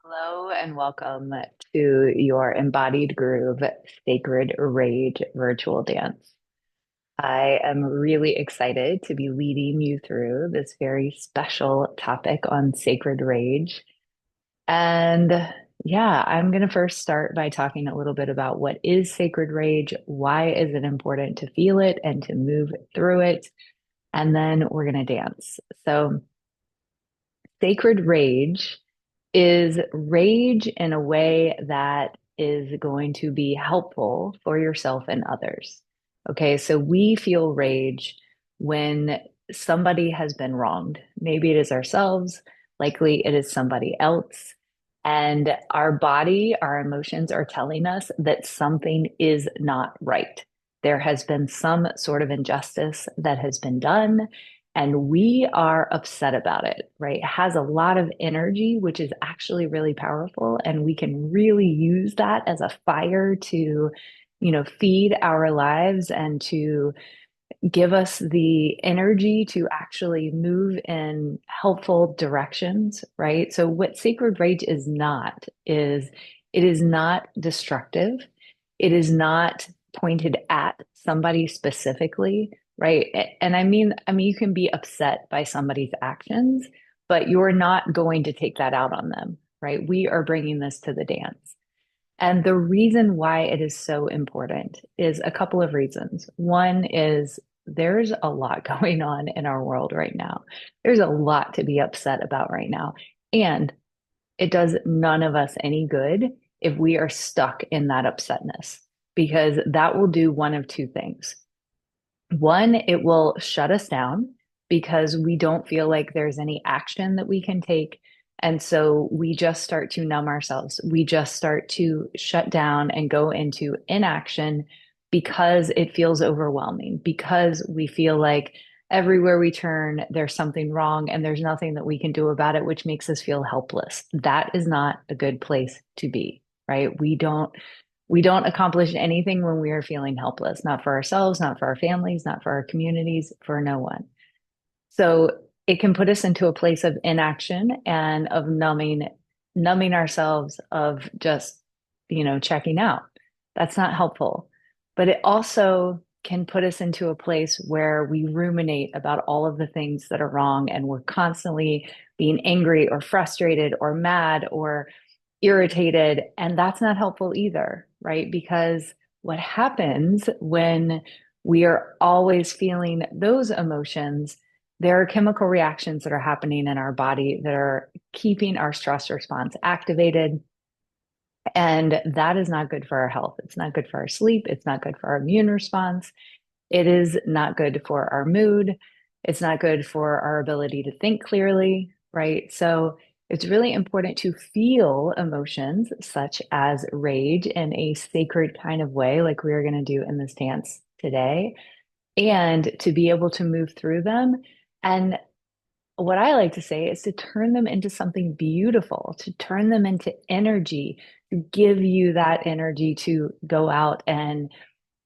Hello and welcome to your Embodied Groove Sacred Rage virtual dance. I am really excited to be leading you through this very special topic on sacred rage. And yeah, I'm going to first start by talking a little bit about what is sacred rage, why is it important to feel it and to move through it, and then we're going to dance. So, sacred rage is rage in a way that is going to be helpful for yourself and others. Okay, so we feel rage when somebody has been wronged. Maybe it is ourselves, likely it is somebody else. And our body, our emotions are telling us that something is not right. There has been some sort of injustice that has been done and we are upset about it, right? It has a lot of energy, which is actually really powerful. And we can really use that as a fire to, feed our lives and to give us the energy to actually move in helpful directions, right? So what sacred rage is not is it is not destructive. It is not pointed at somebody specifically, right? And I mean you can be upset by somebody's actions, but you're not going to take that out on them, right? We are bringing this to the dance. And the reason why it is so important is a couple of reasons. One is there's a lot going on in our world right now. There's a lot to be upset about right now. And it does none of us any good if we are stuck in that upsetness, because that will do one of two things. One, it will shut us down because we don't feel like there's any action that we can take. And so we just start to numb ourselves. We just start to shut down and go into inaction because it feels overwhelming, because we feel like everywhere we turn, there's something wrong and there's nothing that we can do about it, which makes us feel helpless. That is not a good place to be, right? We don't accomplish anything when we are feeling helpless, not for ourselves, not for our families, not for our communities, for no one. So it can put us into a place of inaction and of numbing ourselves, of just, checking out. That's not helpful. But it also can put us into a place where we ruminate about all of the things that are wrong and we're constantly being angry or frustrated or mad or irritated. And that's not helpful either, right? Because what happens when we are always feeling those emotions, there are chemical reactions that are happening in our body that are keeping our stress response activated. And that is not good for our health. It's not good for our sleep. It's not good for our immune response. It is not good for our mood. It's not good for our ability to think clearly, right? So it's really important to feel emotions such as rage in a sacred kind of way, like we are going to do in this dance today, and to be able to move through them. And what I like to say is to turn them into something beautiful, to turn them into energy, to give you that energy to go out and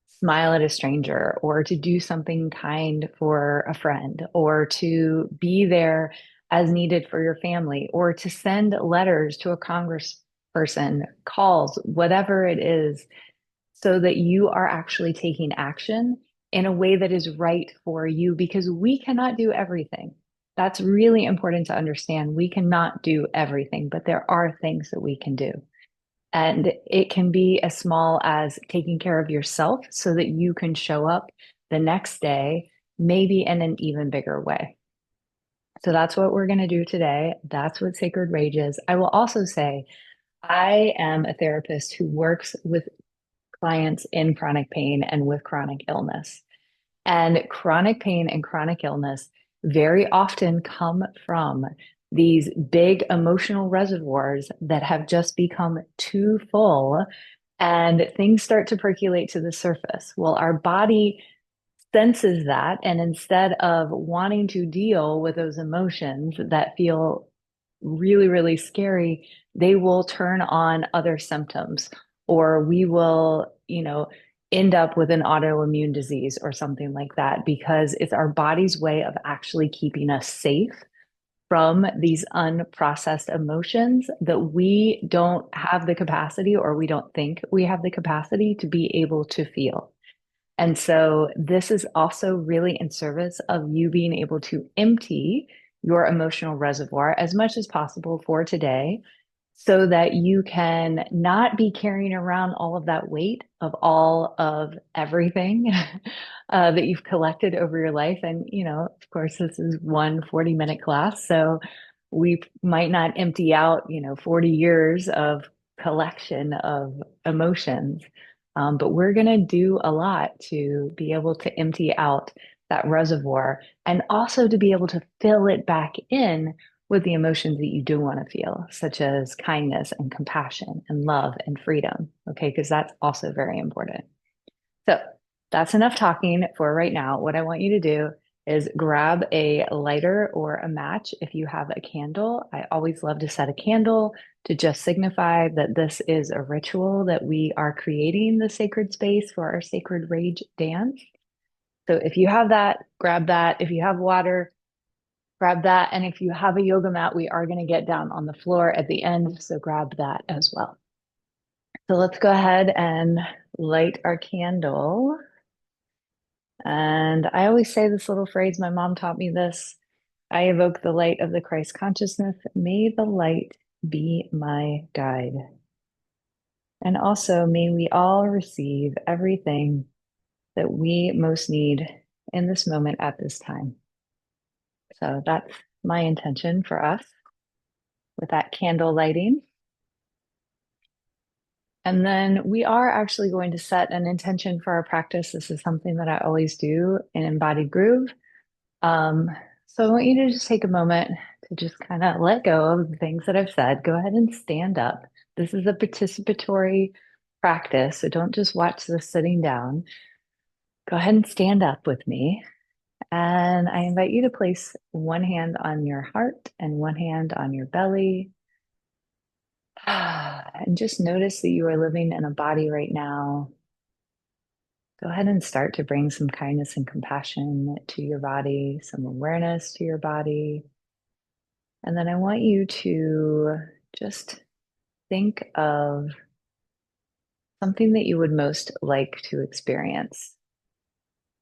smile at a stranger or to do something kind for a friend or to be there as needed for your family or to send letters to a congressperson, calls, whatever it is, so that you are actually taking action in a way that is right for you because we cannot do everything. That's really important to understand. We cannot do everything, but there are things that we can do. And it can be as small as taking care of yourself so that you can show up the next day, maybe in an even bigger way. So that's what we're going to do today. That's what Sacred Rage is. I will also say I am a therapist who works with clients in chronic pain and with chronic illness. And chronic pain and chronic illness very often come from these big emotional reservoirs that have just become too full and things start to percolate to the surface. Well, our body senses that. And instead of wanting to deal with those emotions that feel really, really scary, they will turn on other symptoms, or we will, end up with an autoimmune disease or something like that because it's our body's way of actually keeping us safe from these unprocessed emotions that we don't have the capacity, or we don't think we have the capacity to be able to feel. And so this is also really in service of you being able to empty your emotional reservoir as much as possible for today, so that you can not be carrying around all of that weight of all of everything that you've collected over your life. And, of course, this is one 40-minute class. So we might not empty out, 40 years of collection of emotions. But we're going to do a lot to be able to empty out that reservoir, and also to be able to fill it back in with the emotions that you do want to feel, such as kindness and compassion and love and freedom. Okay, because that's also very important. So that's enough talking for right now. What I want you to do is grab a lighter or a match if you have a candle. I always love to set a candle to just signify that this is a ritual, that we are creating the sacred space for our sacred rage dance. So if you have that, grab that. If you have water, grab that. And if you have a yoga mat, we are going to get down on the floor at the end. So grab that as well. So let's go ahead and light our candle. And I always say this little phrase, my mom taught me this: I evoke the light of the Christ consciousness. May the light be my guide. And also, may we all receive everything that we most need in this moment at this time. So that's my intention for us with that candle lighting. And then we are actually going to set an intention for our practice. This is something that I always do in Embodied Groove. So I want you to just take a moment to just kind of let go of the things that I've said. Go ahead and stand up. This is a participatory practice, so don't just watch this sitting down. Go ahead and stand up with me. And I invite you to place one hand on your heart and one hand on your belly. And just notice that you are living in a body right now. Go ahead and start to bring some kindness and compassion to your body, some awareness to your body. And then I want you to just think of something that you would most like to experience.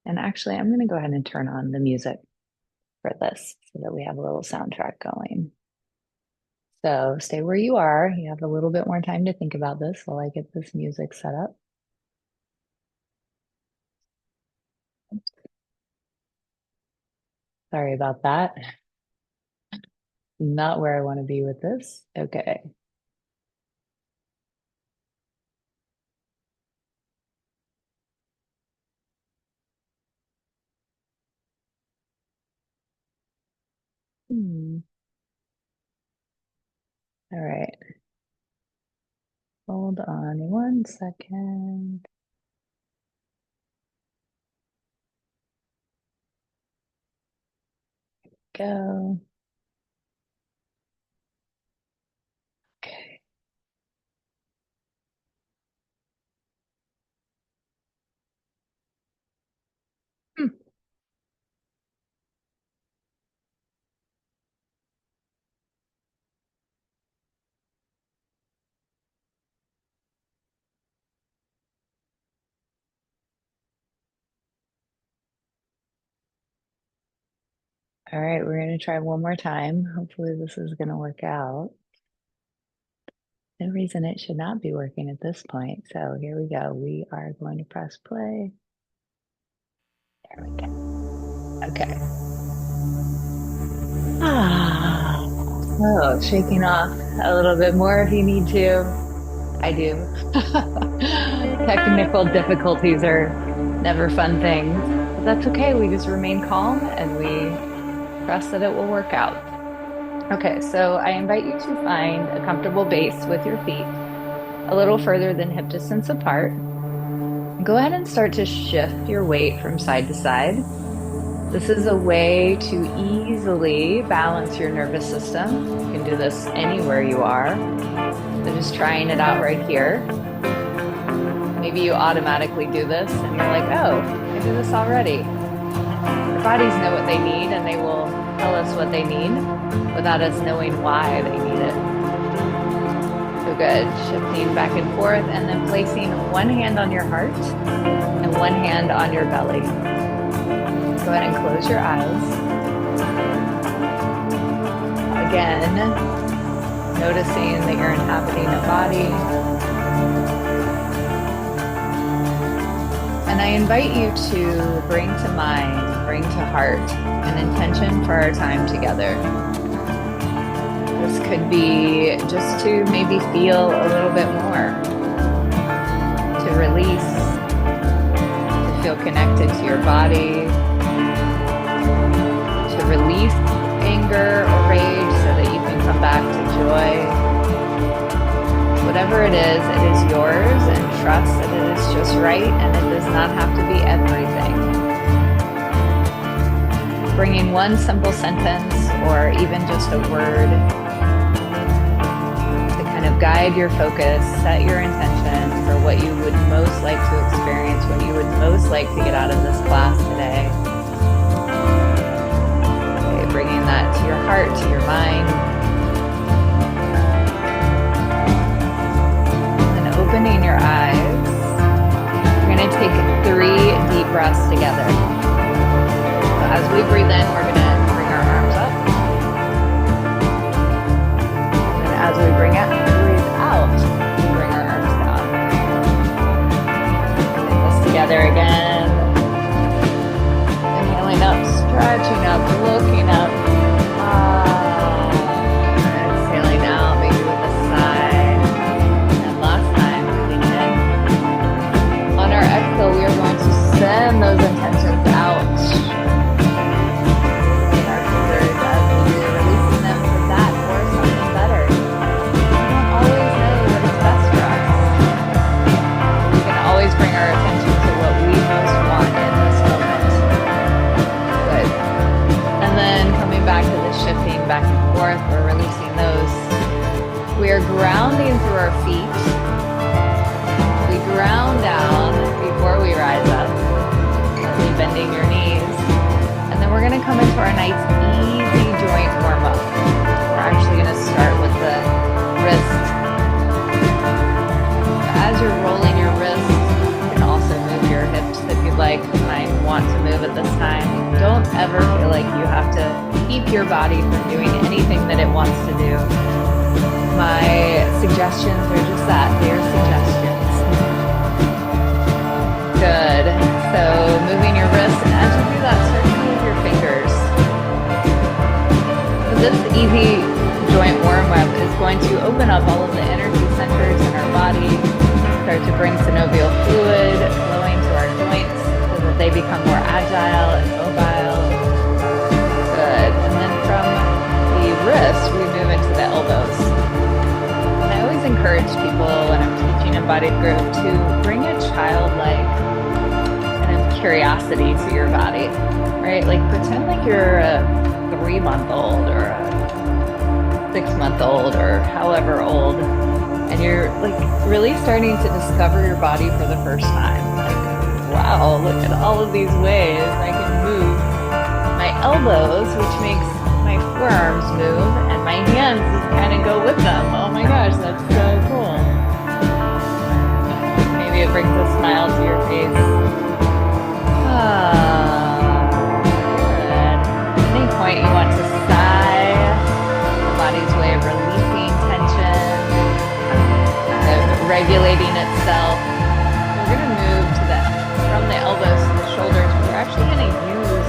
And actually, I'm going to go ahead and turn on the music for this so that we have a little soundtrack going. So stay where you are. You have a little bit more time to think about this while I get this music set up. Sorry about that. Not where I want to be with this. Okay. All right. Hold on 1 second. Go. Okay. Hmm. All right, we're going to try one more time. Hopefully this is going to work out. No reason it should not be working at this point. So here we go. We are going to press play. There we go. Okay. So shaking off a little bit more if you need to. I do. Technical difficulties are never fun things, but that's okay. We just remain calm and we trust that it will work out. Okay, so I invite you to find a comfortable base with your feet a little further than hip distance apart. Go ahead and start to shift your weight from side to side. This is a way to easily balance your nervous system. You can do this anywhere you are. So just trying it out right here. Maybe you automatically do this and you're like, oh, I do this already. Your bodies know what they need and they will tell us what they need without us knowing why they need it. So good. Shifting back and forth and then placing one hand on your heart and one hand on your belly. Go ahead and close your eyes. Again, noticing that you're inhabiting a body. And I invite you to bring to mind, bring to heart an intention for our time together. This could be just to maybe feel a little bit more, to release, to feel connected to your body, to release anger or rage so that you can come back to joy. Whatever it is yours, and trust that it is just right and it does not have to be everything. Bringing one simple sentence or even just a word to kind of guide your focus, set your intention for what you would most like to experience, what you would most like to get out of this class today. Okay, bringing that to your heart, to your mind. Opening your eyes, we're going to take 3 deep breaths together. So as we breathe in, we're going to bring our arms up. And as we breathe out, we bring our arms down. Take this together again. Inhaling up, stretching up, looking up. Exhaling out, maybe with a sigh. So we are going to send those intentions out in our fingers as we are releasing them for that or something better. We don't always know what is best for us. We can always bring our attention to what we most want in this moment. Good. And then coming back to the shifting back and forth, we're releasing those. We are grounding through our feet. We ground down before we rise up, gently bending your knees. And then we're going to come into our nice, easy joint warm-up. We're actually going to start with the wrist. As you're rolling your wrist, you can also move your hips if you'd like. You might want to move at this time. Don't ever feel like you have to keep your body from doing anything that it wants to do. My suggestions are just that, they're suggestions. Good. So moving your wrist, and as you do that, start to move your fingers. So this easy joint warm-up is going to open up all of the energy centers in our body, start to bring synovial fluid flowing to our joints so that they become more agile and mobile. Good. And then from the wrist, we move into the elbows. And I always encourage people when I'm teaching embodied group to bring a childlike curiosity to your body, right? Like pretend like you're a 3-month-old or a 6-month-old or however old, and you're like really starting to discover your body for the first time. Like, wow, look at all of these ways I can move my elbows, which makes my forearms move, and my hands just kind of go with them. Oh my gosh, that's so cool. Maybe it brings a smile to your face. Good. At any point you want to sigh, the body's way of releasing tension, regulating itself. We're going to move from the elbows to the shoulders. We're actually going to use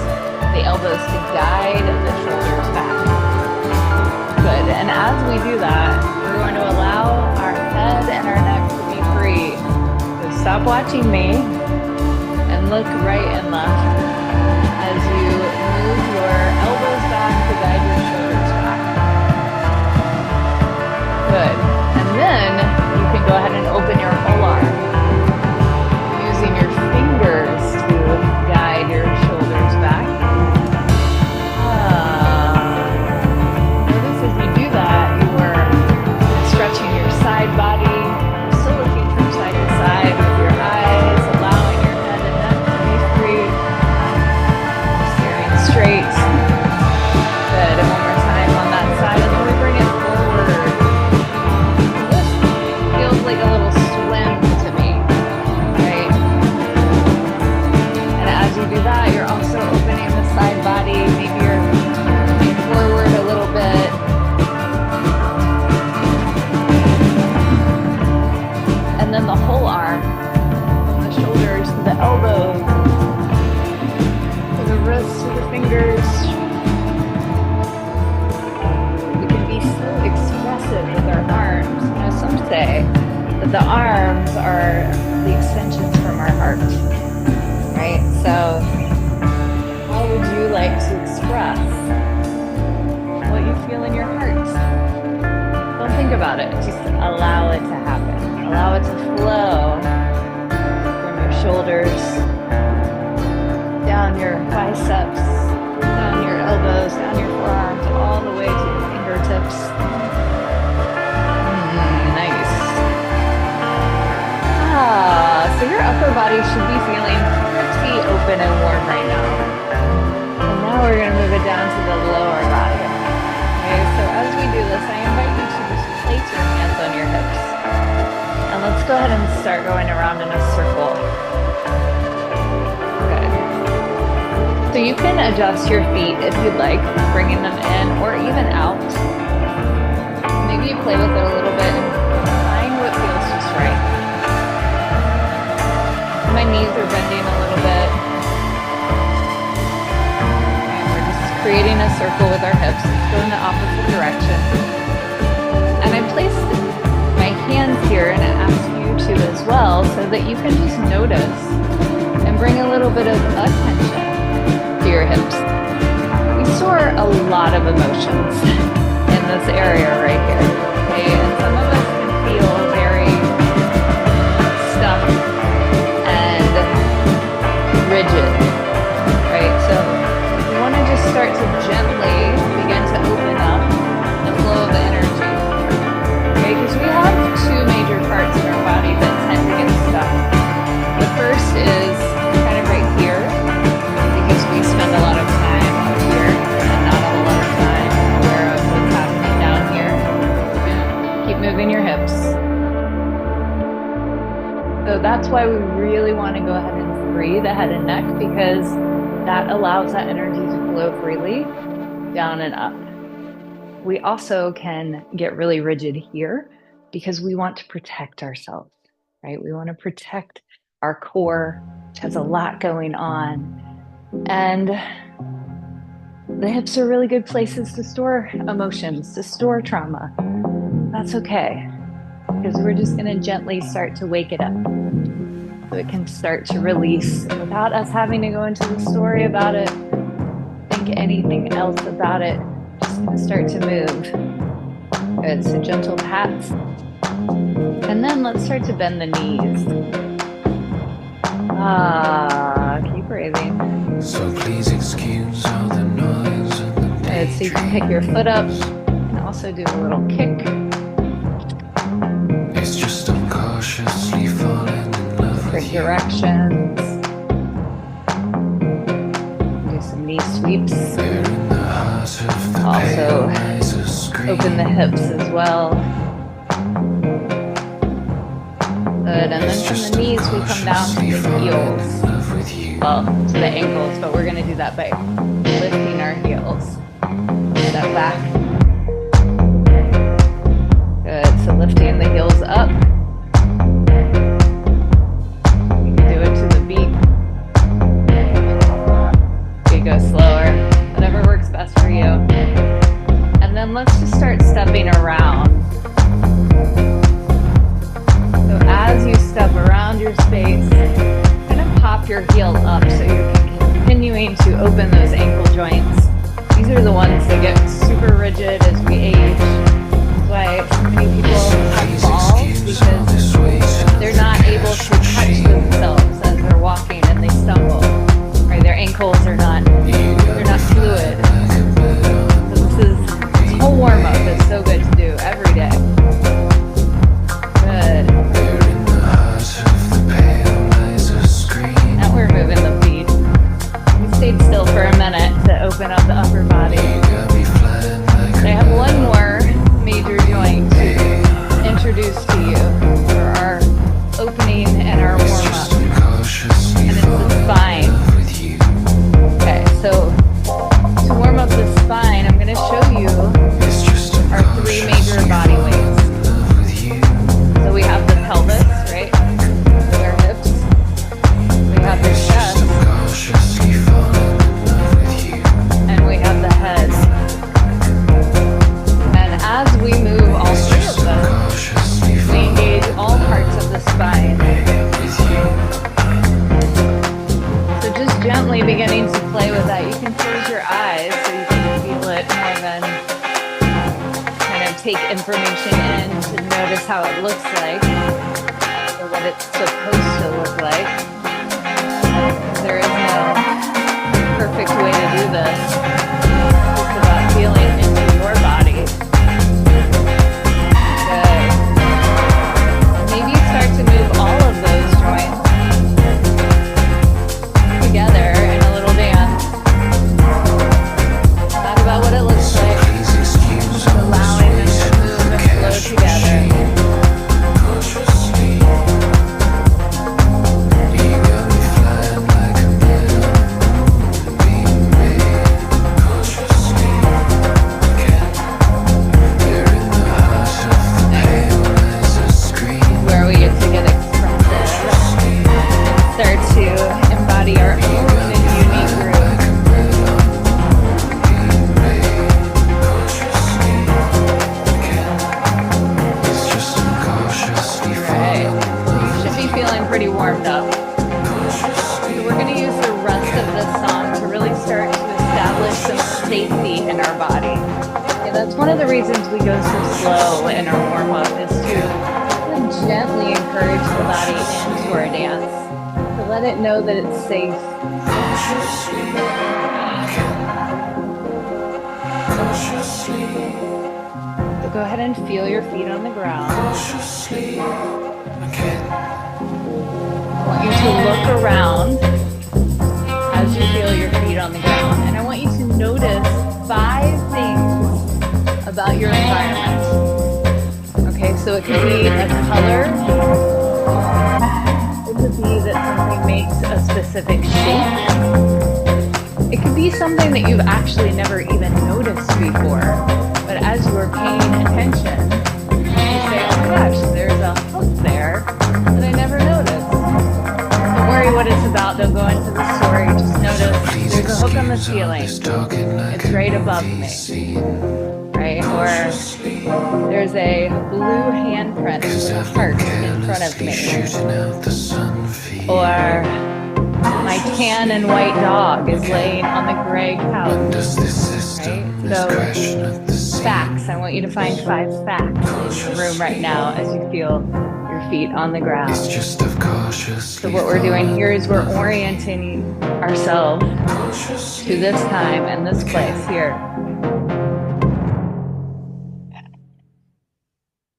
the elbows to guide the shoulders back. Good. And as we do that, we're going to allow our head and our neck to be free. So stop watching me. Look right and left as you move your elbows back to guide your shoulders back. Good. And then you can go ahead and open your whole arm using your fingers to guide your shoulders back. Notice as you do that, you are stretching your side body, still looking from side to side with your eyes, allowing your head and neck to be free, staring straight. the arms are the extensions from our heart, right? So how would you like to express what you feel in your heart? Don't think about it. Just allow it to happen. Allow it to flow from your shoulders, down your biceps, down your elbows, down your forearms, all the way to your fingertips. Nice. So your upper body should be feeling pretty open and warm right now. And now we're going to move it down to the lower body. Okay, so as we do this, I invite you to just place your hands on your hips. And let's go ahead and start going around in a circle. Good. So you can adjust your feet if you'd like, bringing them in or even out. Maybe you play with it a little bit and find what feels just right. My knees are bending a little bit. And we're just creating a circle with our hips. Let's go in the opposite direction. And I place my hands here and I ask you to as well, so that you can just notice and bring a little bit of attention to your hips. We store a lot of emotions in this area right here. Okay? And some of us can feel very stuck and rigid, right? So we want to just start to gently begin to open up the flow of the energy, okay? Because we have two major parts in our body that tend to get stuck. The first is kind of right here, because we spend a lot of time up here and not a lot of time aware of what's happening down here. Keep moving your hips. So that's why we really want to go ahead and free the head and neck, because that allows that energy to flow freely down and up. We also can get really rigid here because we want to protect ourselves, right? We want to protect our core, which has a lot going on. And the hips are really good places to store emotions, to store trauma. That's okay, because we're just going to gently start to wake it up so it can start to release without us having to go into the story about it, think anything else about it. Just going to start to move. Good, so gentle pats. And then let's start to bend the knees. Keep breathing. So please excuse all the noise and the Good, so you can pick your foot up and also do a little kick. It's just I'm cautiously falling in love Different with you. directions. Do some knee sweeps. There in the heart of the Also, pale eyes of screen. open the hips as well. Good, and then from the knees we come down to the heels. Well, to the ankles, but we're going to do that by lifting our heels. Step back. Good, so lifting the heels up. You can do it to the beat. You go slower, whatever works best for you. And then let's just start stepping around. So as you step around your space, kind of pop your heel up so you're continuing to open those ankle joints. These are the ones that get super rigid as we age. That's why so many people have falls, because they're not able to touch themselves as they're walking and they stumble. Right? Their ankles are not, they're not fluid. So this whole warm up is so good to do every day. Good. Now we're moving the feet. We stayed still for a minute to open up the upper body. I have one more major joint to introduce to you for our opening and our warm up. And it's the spine. Okay, so to warm up the spine, I'm going to show you our three take information in to notice how it looks like or what it's supposed to look like. There is no perfect way to do this. It's about feeling into your body. Good. Maybe start to move all of those joints together in a little dance. Not about what it looks like. Just allowing them to move and flow together. Where we get to get expressive and start to embody our own unique groove. Right. You should be feeling pretty warmed up. So we're going to use the rest of this song to really start to establish some safety in our body. Yeah, that's one of the reasons we go so slow in our warm-up is to gently encourage the body into our dance, to let it know that it's safe. So go ahead and feel your feet on the ground. I want you to look around as you feel your feet on the ground, and I want you to notice 5 things about your environment. Okay, so it could be a color, it could be that something makes a specific shape, it could be something that you've actually never even noticed before, but as you are paying attention, you say, oh my gosh, there's a hook there that I never noticed. Don't worry what it's about, don't go into the story, just notice there's a hook on the ceiling, it's right above me, right? Or there's a blue handprint with a heart in front of me, or my tan and white dog is laying on the gray couch, right? So facts, I want you to find 5 facts in the room right now as you feel your feet on the ground. So what we're doing here is we're orienting ourselves to this time and this place here.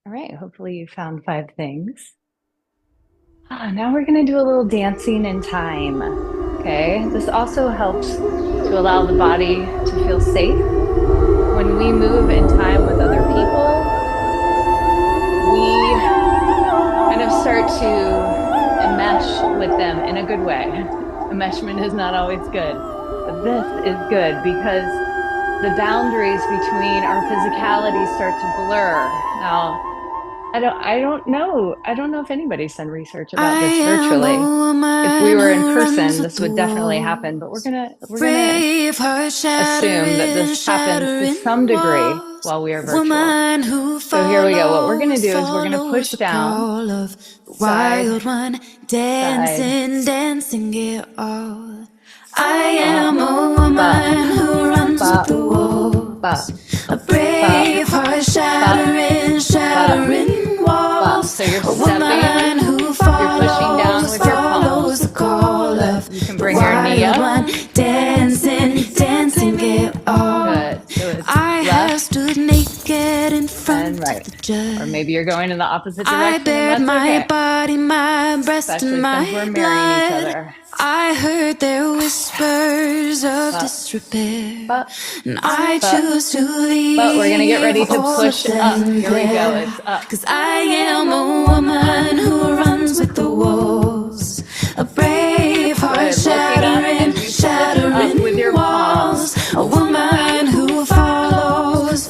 All right, hopefully you found 5 things. Now we're going to do a little dancing in time. Okay, this also helps to allow the body to feel safe. When we move in time with other people, we kind of start to enmesh with them in a good way. Enmeshment is not always good, but this is good because the boundaries between our physicality start to blur. Now, I don't know if anybody's done research about this virtually. If we were in person, this would definitely happen, but we're gonna assume that this happens to some degree while we are virtual. So here we go. What we're gonna do is we're gonna push down, side, dancing it all. I am a woman who runs with the wolves. A brave heart shattering walls. So you're stepping, you're pushing down with your palms. You can bring your knee up. Dancing it all. Good. So it's I have stood naked in front of the judge. Or maybe you're going in the opposite direction. I bared my body, my breast, and my blood. I heard their whispers of disrepair, and I choose to leave. But we're gonna get ready to push up. Here we go. It's up. 'Cause I am a woman who runs with the wolves, a brave heart shattering with your walls, a woman who follows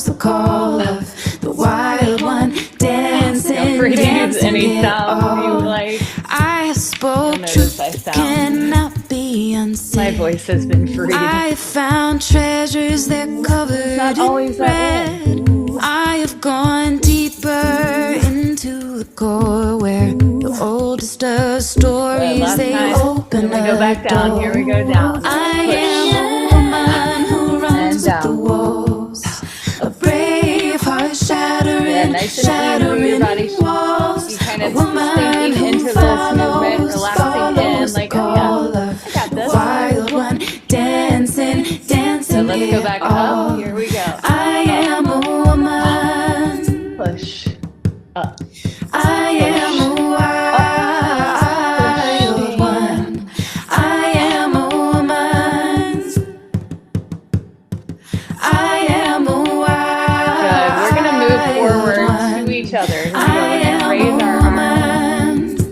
the call of the wild one, dancing. Feel free to use any sound you like. I spoke truth cannot be unseen. My voice has been free. I found treasures that covered in red. I have gone deeper into the core where the oldest of stories they open up. Go back down. Here we go down. I am a woman who runs with the wolves, a brave heart nice and easy. Your body should be kind of sinking into this movement, relaxing in, like, oh yeah, I got this. Wild one, dancing, So let's go back up. Here we go. I am a woman. Push up. I am a wild one. I am a woman. I am a wild. Good. We're gonna move forward to each other. Here we go. We're gonna raise our arms,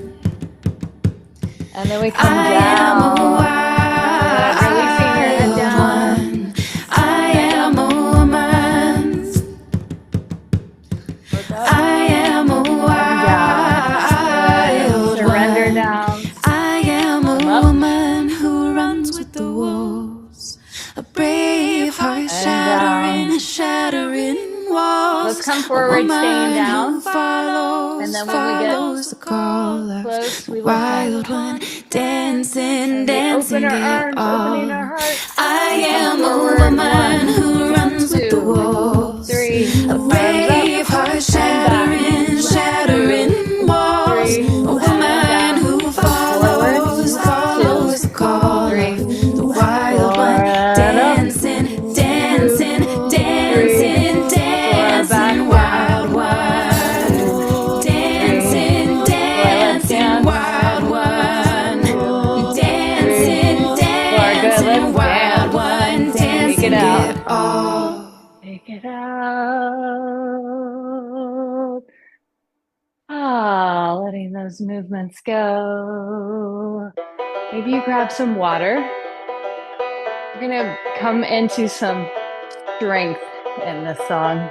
and then we come down. Releasing your head down. I am a woman. I am a wild Surrender down. I am a woman who runs with the wolves. A brave heart shattering walls. Let's come forward, staying down. And then when we get the call, close, we will wild one, dancing, open our arms, opening our hearts. I am a woman who runs with the wolves. 3, A brave heart shattering walls. A woman who follows the call. The wild one, dancing, wild one. Dancing, wild one. Dancing, wild one. Dancing, Take it out. it all. Take it out. Ah, letting those movements go. Maybe you grab some water. We're gonna come into some strength in this song.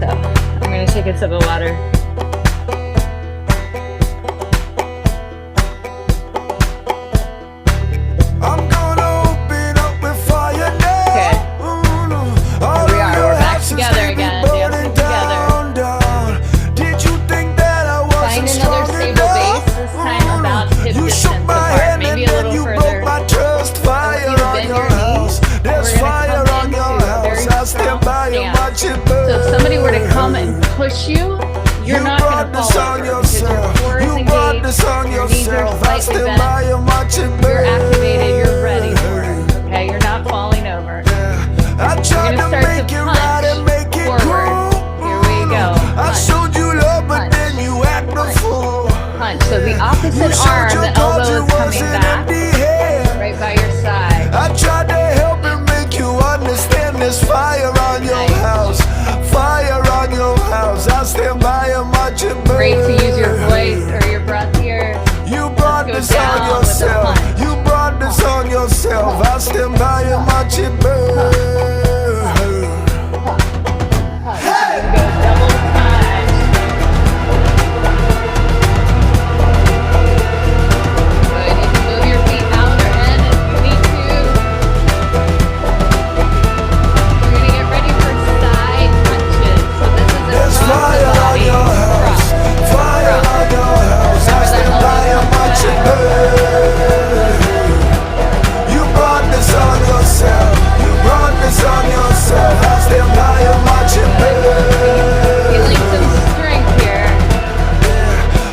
So I'm gonna take a sip of water. I'm gonna open up with fire now. Okay. Here we are. We're back together again. Dancing together. Did you think that I was Find another stable base. This time about hip You shook distance my apart. hand Maybe and a then little you further. broke my trust. Fire You on bend your your knees. house. There's We're gonna fire come on your into a house. very I stand strong by you, stance. watch it So if somebody were to burn. come and push you, you're not brought gonna this fall on over because your yourself. core is You brought engaged, this on your knees are yourself. I slightly stand bent, by you, watch it burn. you're activated, you're ready for it. Okay, you're not falling over. I tried gonna to start to make it punch right and make it forward. cool. Here we go. I Punch. showed you love, but Punch. then you act a Punch. fool. Punch. So the You opposite showed arm, your the cards, elbow it is coming was an back empty hand. right by your side. I tried to help and make you understand there's fire on your Nice. house. Fire on your house. I stand by and watch it burn. Great to use your voice or your breath here. You brought Let's this go on down with a yourself. punch. You brought this on yourself. I stand by and watch it burn. Punch. You can go double punch. Good. You can move your feet out or in if you need to. We're gonna get ready for side punches. So this is There's across the fire on body. your house. Fire on your house. I stand by and watch it burn. You brought this on yourself. You brought this on yourself. I stand by and watch it burn. Feeling some strength here.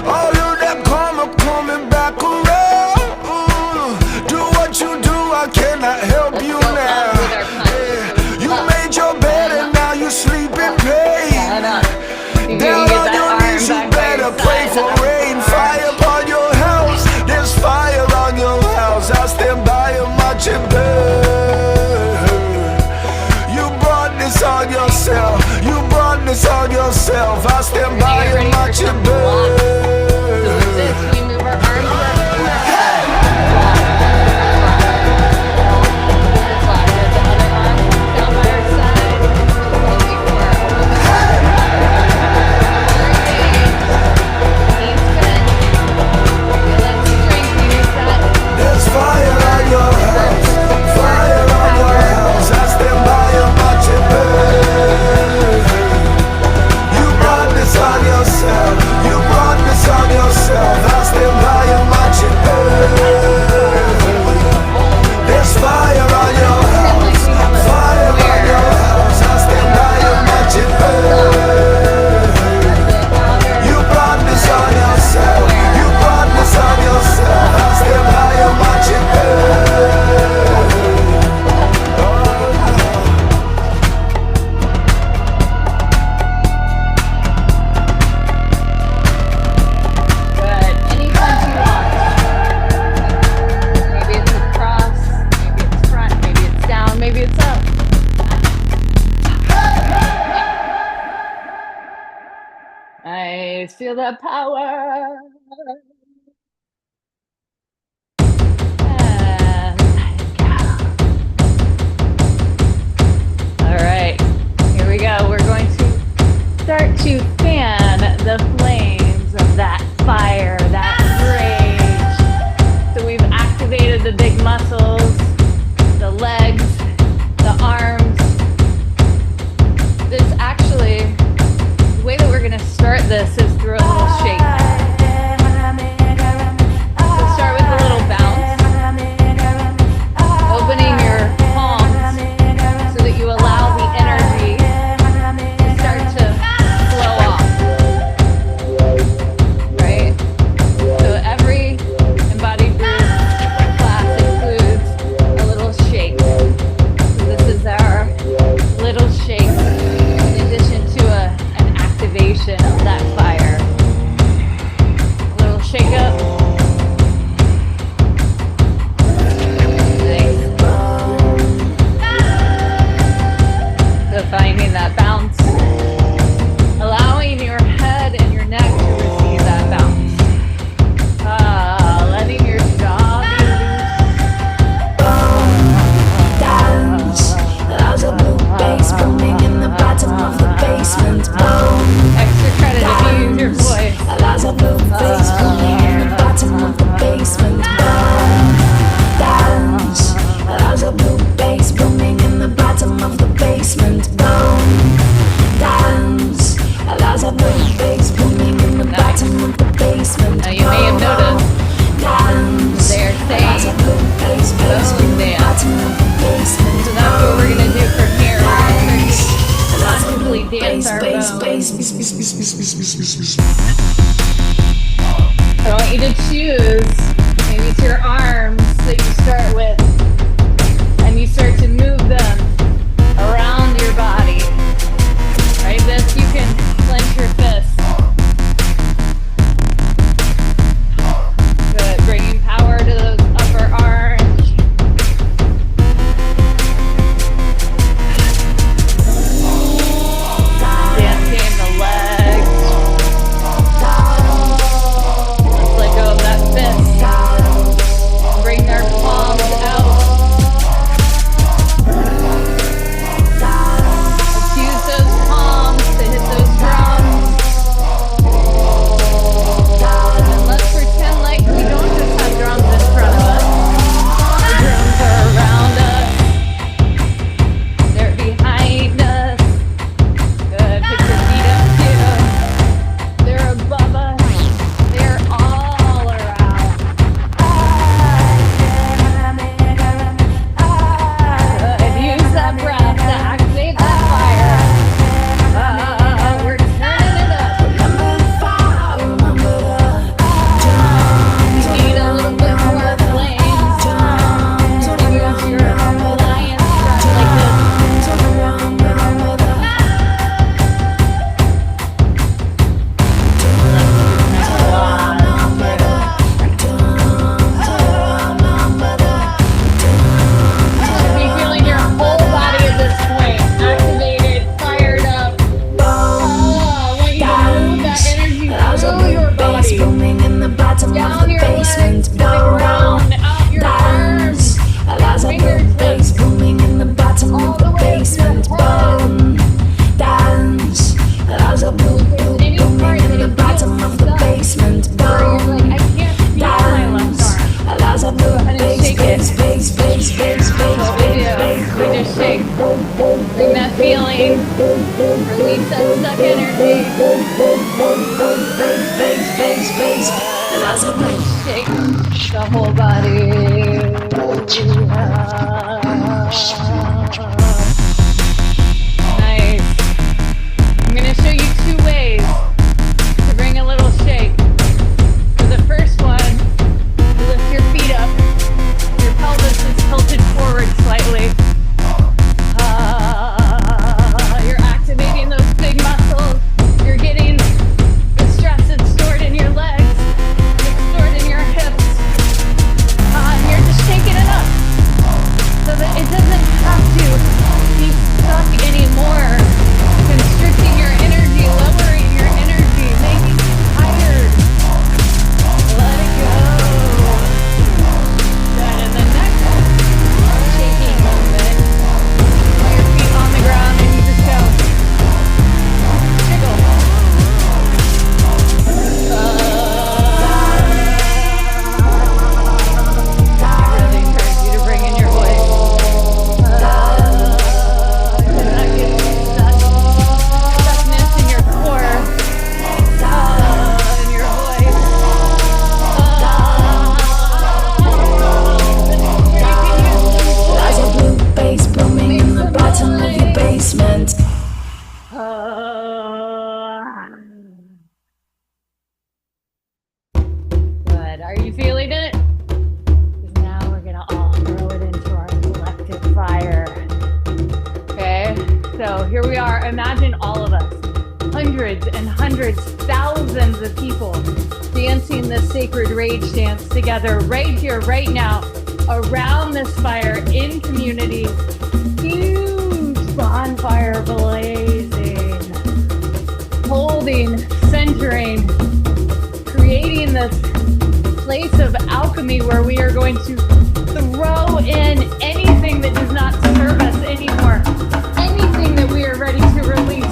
All of that karma coming back around. Do what you do, I cannot help Let's you go now. up with our punch. You made your bed and now you sleep in pain. Stand up. You Down can get on that your arm knees, you back by better your pray side. for rain. Fire upon your house. There's fire on your house. I stand by and watch it burn. You brought this on yourself. You brought this on yourself. I stand by Get ready and for watch it some blocks. So with burn. this, we move our arms to our block. There's the other arm down by our side. Like before. Knees bent. Feel that strength in your set. There's fire on your house. Fire on your house. I stand by and watch it burn. You brought this on yourself. You brought guys feel that power? And all right, here we go. We're going to start to fan the flames of that fire, that rage. So we've activated the big muscles, the legs, the arms. This actually, the way that we're going to start this is through a little shake. So start with a little bounce, opening your palms so that you allow the energy to start to flow off, right? So every embodied groove class includes a little shake. So this is our little shake in addition to an activation of that fire. A little shake up. So finding that bounce, allowing your head and your neck to receive that bounce. Letting your jaw Dance. Allows a blue bass booming in the bottom of the basement. Boom. extra credit if you use your voice. Allows a blue bass booming in the bottom of the basement. Boom. Dance. Allows a blue bass booming in the bottom of the basement. Boom. Dance. Allows a blue bass booming in the bottom of the basement. Now you may have noticed Dance. they're saying Bass boom dance. So that's what we're gonna do from here. We're gonna consciously dance our bones. I want you to choose, maybe it's your arms that you start with, and you start to move them around your body. Right, this you can clench your fists. Good, bringing power to those upper arms. Dancing the legs. Let's let go of that fist. Bring their palms out. Let's use those palms to hit those drums. And let's pretend like we don't just have drums in front of us. The drums are around us. They're behind us. Good. Pick your feet up too. They're above us. They're all around. Good. Use that breath to activate that fire. We're turning it up. You need a little bit more flames. Use your lion's breath like this. You should be feeling your whole body at this point. Activated, fired up. I want you to move that energy through your body. Booming in the bottom of Down the your legs, basement. to the ground, out your arms. Allows a blue bass booming in the bottom of the basement. Boom. Dance. Allows a blue Any part booming in that the it bottom feels of the stuck, basement. or you're like, Boom. I can't feel my left Dance. arm. Allows a blue ahead and bass, shake it. bass, bass, bass, bass, bass, What we do, we just shake. Bring that feeling. Release that stuck energy. Allows a blue Shake the whole body. Nice. I'm going to show you two ways to bring a little shake. For the first one, you lift your feet up. Your pelvis is tilted forward slightly. You're activating those big muscles. You're getting the stress that's stored in your legs, that's stored in your hips. And you're just shaking it up so that it doesn't have to imagine all of us, hundreds and hundreds, thousands of people dancing this sacred rage dance together right here, right now, around this fire in community. Huge bonfire blazing, holding, centering, creating this place of alchemy where we are going to throw in anything that does not serve us anymore, anything that we are ready to release.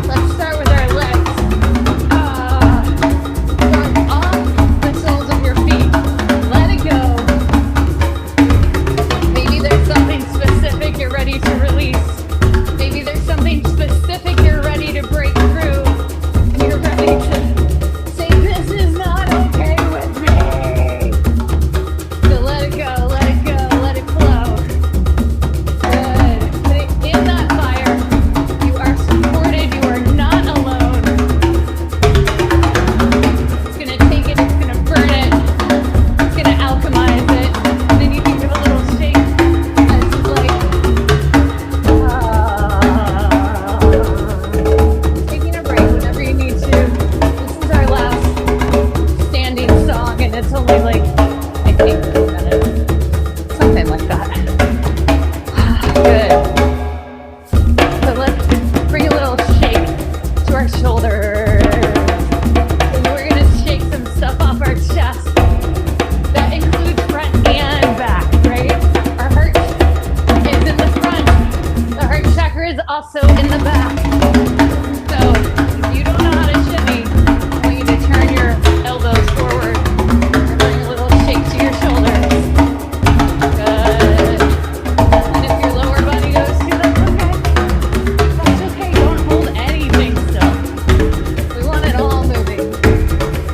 Let's start with our legs. Start off the soles of your feet. Let it go. Maybe there's something specific you're ready to release. Maybe there's something specific you're ready to break through. And you're ready to say, this is not okay with me. So let it go, let it go, let it flow. Good. Put it in that fire. You are supported. You are not alone. It's going to take it. It's going to burn it. It's going to alchemize it. And then you can give a little shake. And it's like, taking a break whenever you need to. This is our last standing song, and it's only like, I think, 3 minutes. Something like that. Good. So let's bring a little shake to our shoulders. And we're going to shake some stuff off our chest. That includes front and back, right? Our heart is in the front. The heart chakra is also in the back. So if you don't know how to shimmy, I want you to turn your elbows forward and bring a little shake to your shoulders. Good. And if your lower body goes too, that's okay. That's okay. Don't hold anything still. We want it all moving.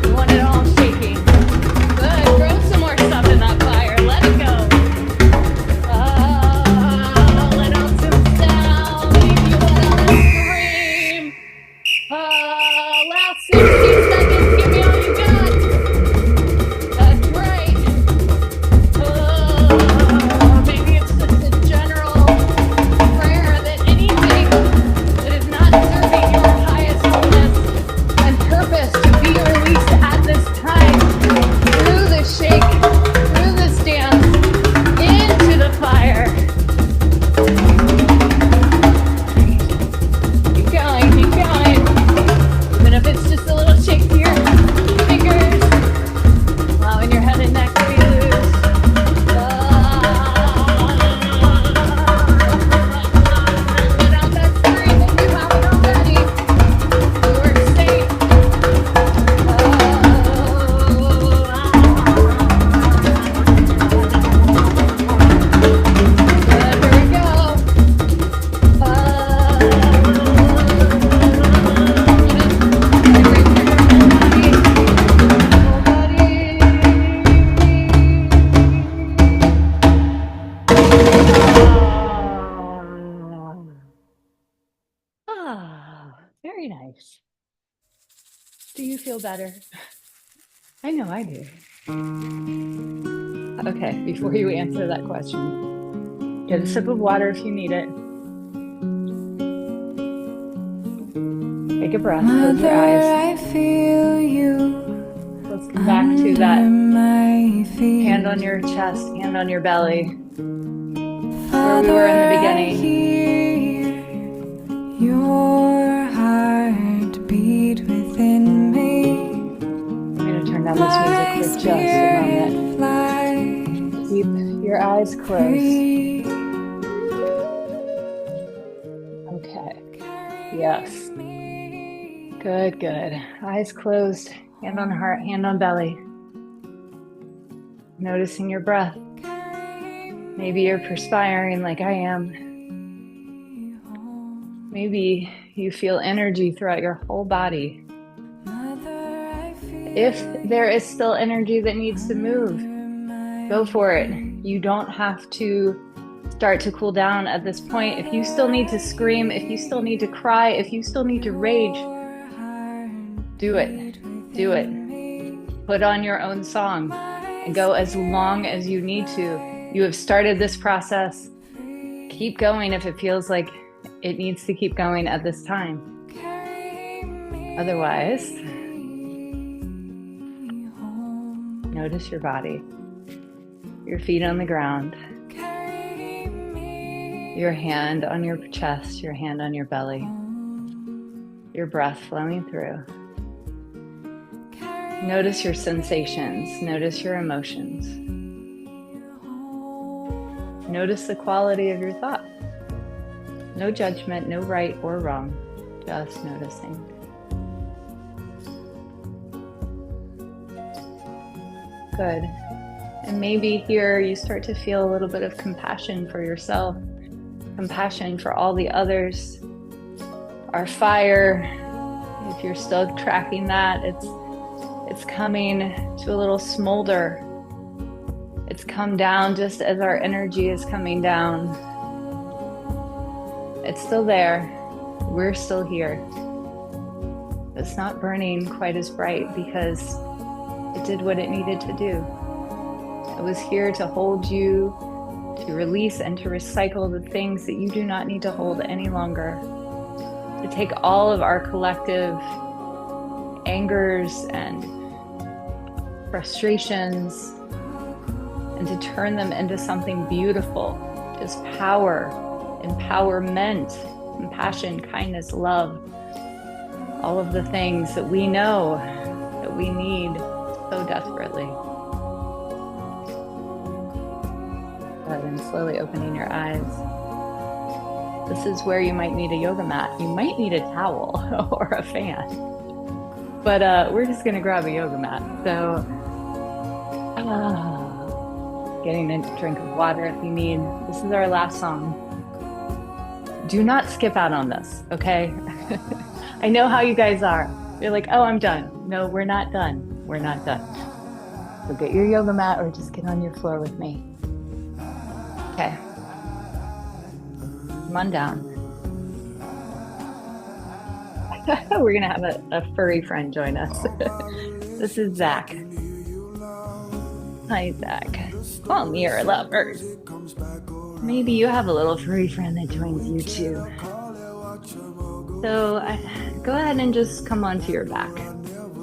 We want it all shaking. Good. Throw some more stuff in that fire. Let it go. Let out some sound. Maybe you let out a scream. Last 60 seconds. Give me all you got. That's right. Maybe it's just a general prayer that anything that is not serving your highest wholeness and purpose to be released at this time through the shake, through this dance, into the fire. Keep going, keep going. Even if it's just a little shake to your fingers, allowing your head and neck to be loose. Let out that scream if you haven't already. You are safe. Good, here we go. Very nice. Do you feel better? I know I do. Okay, before you answer that question, get a sip of water if you need it. Take a breath, close your eyes. I feel you. Let's come back to that My feet. hand on your chest, hand on your belly, where we were in the beginning. Your heart beat within me. I'm going to turn down this music for just a moment. Fly Keep your eyes closed. free. Okay. Yes. Good, good. Eyes closed, hand on heart, hand on belly. Noticing your breath. Maybe you're perspiring like I am. Maybe you feel energy throughout your whole body. If there is still energy that needs to move, go for it. You don't have to start to cool down at this point. If you still need to scream, if you still need to cry, if you still need to rage, do it. Do it. Put on your own song and go as long as you need to. You have started this process. Keep going if it feels like it needs to keep going at this time. Otherwise, notice your body, your feet on the ground, your hand on your chest, your hand on your belly, your breath flowing through. Notice your sensations, notice your emotions. Notice the quality of your thought. No judgment, no right or wrong, just noticing. Good. And maybe here you start to feel a little bit of compassion for yourself, compassion for all the others. Our fire, if you're still tracking that, it's coming to a little smolder. It's come down just as our energy is coming down. It's still there. We're still here. It's not burning quite as bright because it did what it needed to do. It was here to hold you, to release and to recycle the things that you do not need to hold any longer. To take all of our collective angers and frustrations and to turn them into something beautiful, just power, empowerment, compassion, kindness, love, all of the things that we know that we need so desperately. Good, and slowly opening your eyes. This is where you might need a yoga mat. You might need a towel or a fan, but we're just gonna grab a yoga mat. So getting a drink of water if you need. This is our last song. Do not skip out on this, okay? I know how you guys are. You're like, oh, I'm done. No, we're not done. We're not done. So get your yoga mat or just get on your floor with me. Okay. Come on down. We're gonna have a furry friend join us. This is Zach. Hi, Zach. Call me your lovers. Maybe you have a little furry friend that joins you too. So go ahead and just come onto your back.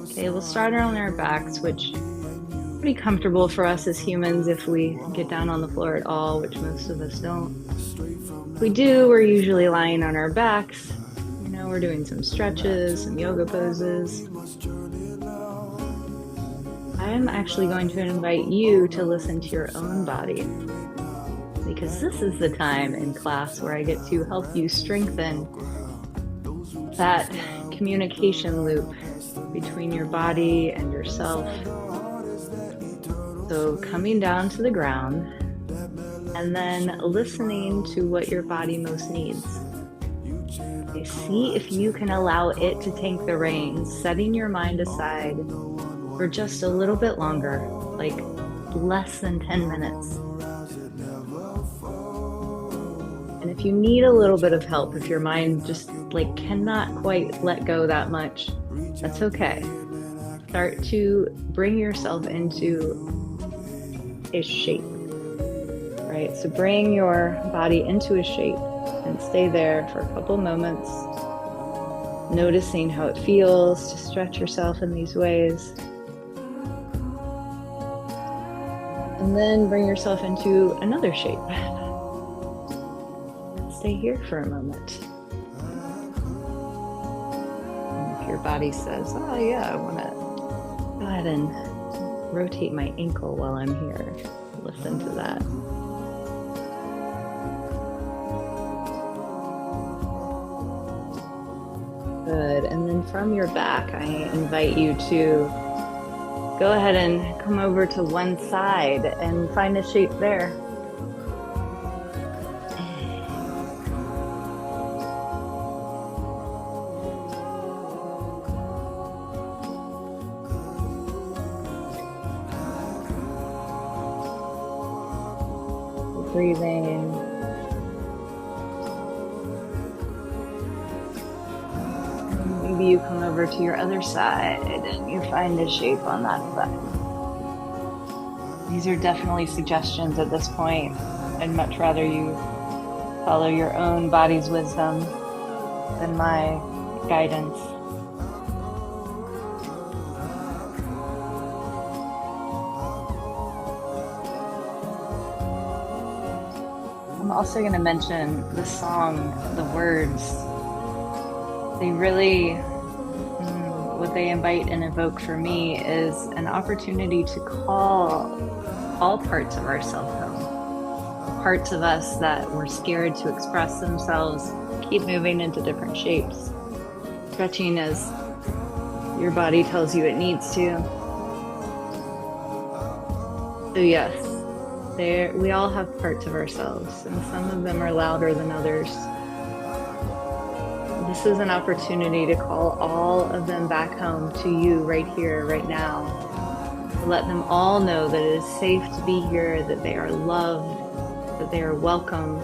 Okay, we'll start on our backs, which is pretty comfortable for us as humans if we get down on the floor at all, which most of us don't. If we do, we're usually lying on our backs. You know, we're doing some stretches, some yoga poses. I am actually going to invite you to listen to your own body, because this is the time in class where I get to help you strengthen that communication loop between your body and yourself. So coming down to the ground and then listening to what your body most needs. Okay, see if you can allow it to take the reins, setting your mind aside for just a little bit longer, like less than 10 minutes. And if you need a little bit of help, if your mind just like cannot quite let go that much, that's okay. Start to bring yourself into a shape, right? So bring your body into a shape and stay there for a couple moments, noticing how it feels to stretch yourself in these ways. And then bring yourself into another shape. Stay here for a moment. And if your body says, oh yeah, I want to go ahead and rotate my ankle while I'm here, listen to that. Good. And then from your back, I invite you to go ahead and come over to one side and find a shape there. Breathing. Maybe you come over to your other side and you find a shape on that side. These are definitely suggestions at this point. I'd much rather you follow your own body's wisdom than my guidance. I'm also going to mention the song, the words. They really, what they invite and evoke for me is an opportunity to call all parts of ourselves home. Parts of us that were scared to express themselves, keep moving into different shapes, stretching as your body tells you it needs to. So yes, we all have parts of ourselves, and some of them are louder than others. This is an opportunity to call all of them back home to you right here, right now. To let them all know that it is safe to be here, that they are loved, that they are welcome.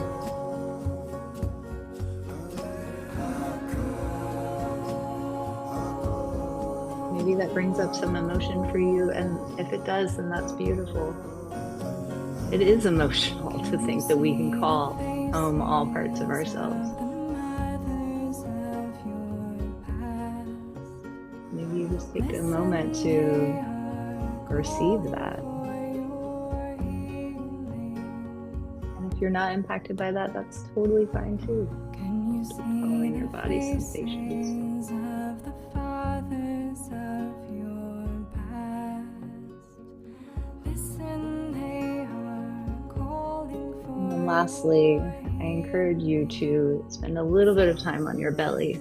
Maybe that brings up some emotion for you, and if it does, then that's beautiful. It is emotional to think that we can call home all parts of ourselves. Maybe you just take a moment to receive that. And if you're not impacted by that, that's totally fine too. Keep following your body sensations. And then lastly, I encourage you to spend a little bit of time on your belly.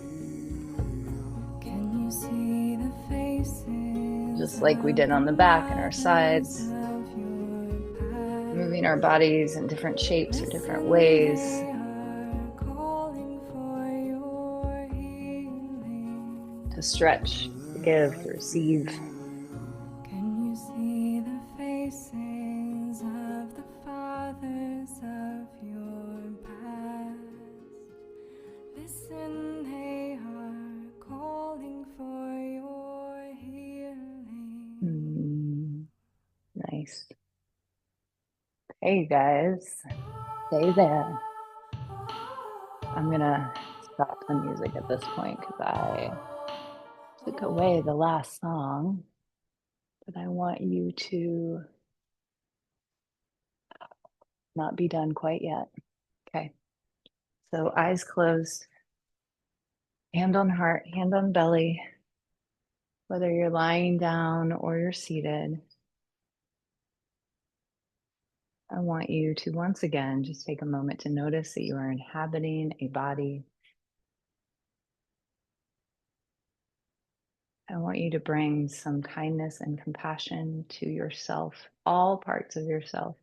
Just like we did on the back and our sides, moving our bodies in different shapes or different ways. To stretch, to give, to receive. Can you see the faces of the fathers of your past? Listen, they are calling for your healing. Nice. Hey guys, stay there. I'm gonna stop the music at this point because I took away the last song, but I want you to not be done quite yet. Okay. So eyes closed, hand on heart, hand on belly, whether you're lying down or you're seated. I want you to once again just take a moment to notice that you are inhabiting a body. I want you to bring some kindness and compassion to yourself, all parts of yourself,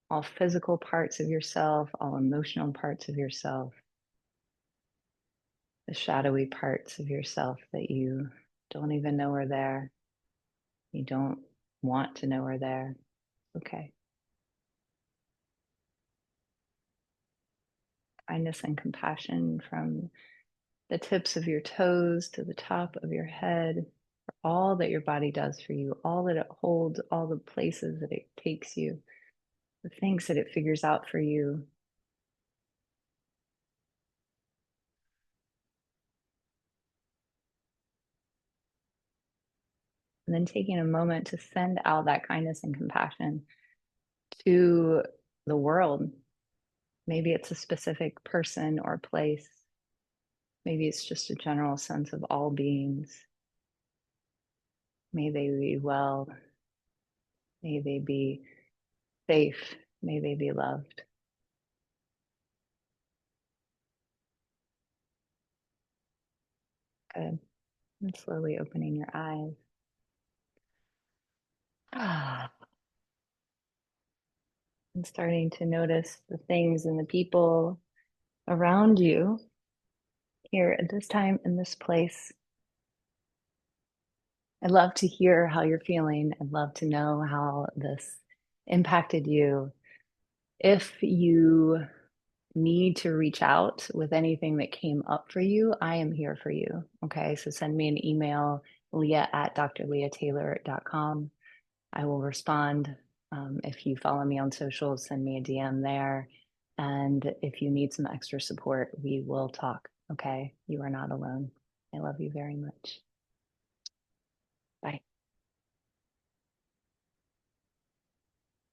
all physical parts of yourself, all emotional parts of yourself, the shadowy parts of yourself that you don't even know are there. You don't want to know are there. Okay. Kindness and compassion from the tips of your toes to the top of your head, for all that your body does for you, all that it holds, all the places that it takes you, the things that it figures out for you. And then taking a moment to send out that kindness and compassion to the world. Maybe it's a specific person or place. Maybe it's just a general sense of all beings. May they be well. May they be safe. May they be loved. Good. And slowly opening your eyes. And starting to notice the things and the people around you here at this time in this place. I'd love to hear how you're feeling. I'd love to know how this impacted you. If you need to reach out with anything that came up for you, I am here for you. Okay, so send me an email, leah@drleahtaylor.com. I will respond. If you follow me on social, send me a DM there. And if you need some extra support, we will talk. Okay. You are not alone. I love you very much. Bye.